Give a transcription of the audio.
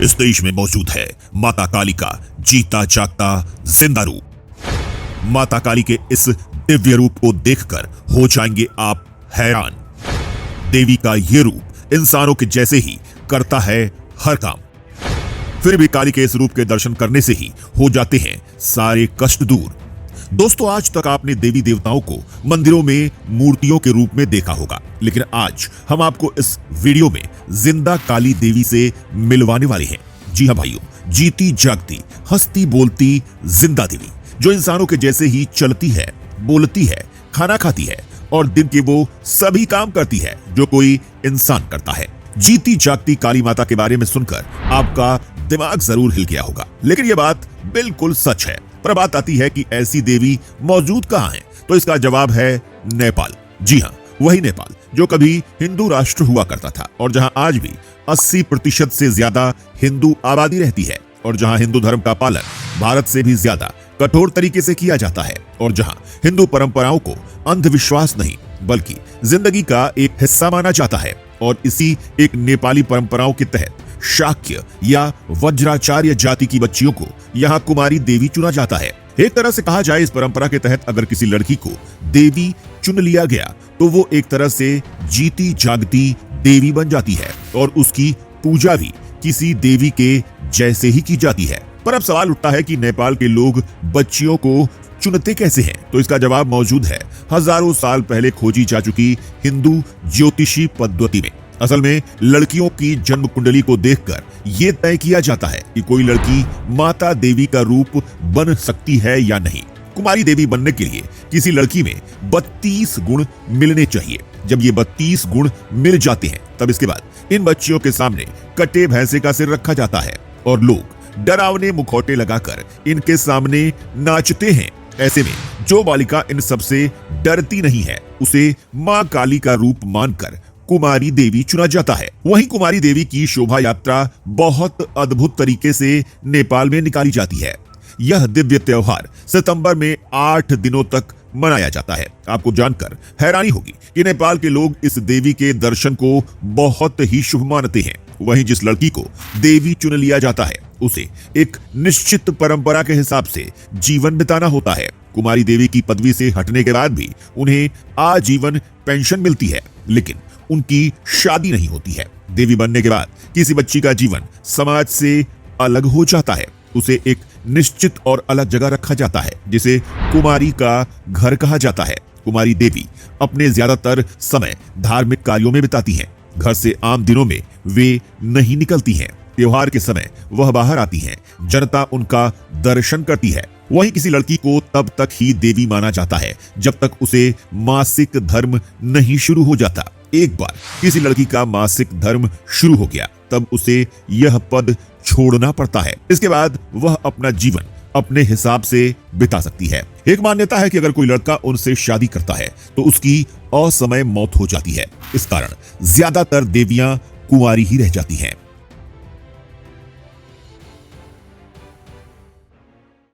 इस देश में मौजूद है माता काली का जीता जागता जिंदा रूप। माता काली के इस दिव्य रूप को देखकर हो जाएंगे आप हैरान। देवी का ये रूप इंसानों के जैसे ही करता है हर काम, फिर भी काली के इस रूप के दर्शन करने से ही हो जाते हैं सारे कष्ट दूर। दोस्तों, आज तक आपने देवी देवताओं को मंदिरों में मूर्तियों के रूप में देखा होगा, लेकिन आज हम आपको इस वीडियो में जिंदा काली देवी से मिलवाने वाले हैं। जी हां भाइयों, जीती जागती हंसती बोलती जिंदा देवी, जो इंसानों के जैसे ही चलती है, बोलती है, खाना खाती है और दिन के वो सभी काम करती है जो कोई इंसान करता है। जीती जागती काली माता के बारे में सुनकर आपका दिमाग जरूर हिल गया होगा, लेकिन यह बात बिल्कुल सच है। पर बात आती है कि ऐसी देवी मौजूद कहां है, तो इसका जवाब है नेपाल। जी हां, वही नेपाल जो कभी हिंदू राष्ट्र हुआ करता था और जहां आज भी 80% से ज्यादा हिंदू आबादी रहती है, और जहां हिंदू धर्म का पालन भारत से भी ज्यादा कठोर तरीके से किया जाता है, और जहां हिंदू परंपराओं को अंधविश्वास नहीं बल्कि जिंदगी का एक हिस्सा माना जाता है। और इसी एक नेपाली परंपराओं के तहत शाक्य या वज्राचार्य जाति की बच्चियों को यहाँ कुमारी देवी चुना जाता है। एक तरह से कहा जाए, इस परंपरा के तहत अगर किसी लड़की को देवी चुन लिया गया तो वो एक तरह से जीती जागती देवी बन जाती है और उसकी पूजा भी किसी देवी के जैसे ही की जाती है। पर अब सवाल उठता है कि नेपाल के लोग बच्चियों को चुनते कैसे हैं? तो इसका जवाब मौजूद है हजारों साल पहले खोजी जा चुकी हिंदू ज्योतिषी पद्धति में। असल में लड़कियों की जन्म कुंडली को देखकर यह तय किया जाता है कि कोई लड़की माता देवी का रूप बन सकती है या नहीं। कुमारी देवी बनने के लिए किसी लड़की में 32 गुण मिलने चाहिए। जब ये 32 गुण मिल जाते हैं, तब इसके बाद इन बच्चियों के सामने कटे भैंसे का सिर रखा जाता है और लोग डरावने मुखौटे लगाकर इनके सामने नाचते हैं। ऐसे में जो बालिका इन सबसे डरती नहीं है, उसे मां काली का रूप मानकर कुमारी देवी चुना जाता है। वहीं कुमारी देवी की शोभा यात्रा बहुत अद्भुत तरीके से नेपाल में निकाली जाती है। यह दिव्य त्योहार सितंबर में 8 दिनों तक मनाया जाता है। आपको जानकर हैरानी होगी कि नेपाल के लोग इस देवी के दर्शन को बहुत ही शुभ मानते हैं। वहीं जिस लड़की को देवी चुन लिया जाता है, उसे एक निश्चित परंपरा के हिसाब से जीवन बिताना होता है। कुमारी देवी की पदवी से हटने के बाद भी उन्हें आजीवन पेंशन मिलती है, लेकिन उनकी शादी नहीं होती है। देवी बनने के बाद किसी बच्ची का जीवन समाज से अलग हो जाता है। उसे एक निश्चित और अलग जगह रखा जाता है, जिसे कुमारी का घर कहा जाता है। कुमारी देवी अपने ज्यादातर समय धार्मिक कार्यों में बिताती हैं। घर से आम दिनों में वे नहीं निकलती हैं। त्योहार के समय वह बाहर आती हैं। जनता उनका दर्शन करती है। वहीं किसी लड़की को तब तक ही देवी माना जाता है जब तक उसे मासिक धर्म नहीं शुरू हो जाता। एक बार किसी लड़की का मासिक धर्म शुरू हो गया, तब उसे यह पद छोड़ना पड़ता है। इसके बाद वह अपना जीवन अपने हिसाब से बिता सकती है। एक मान्यता है कि अगर कोई लड़का उनसे शादी करता है तो उसकी असमय मौत हो जाती है। इस कारण ज्यादातर देवियां कुंवारी ही रह जाती हैं।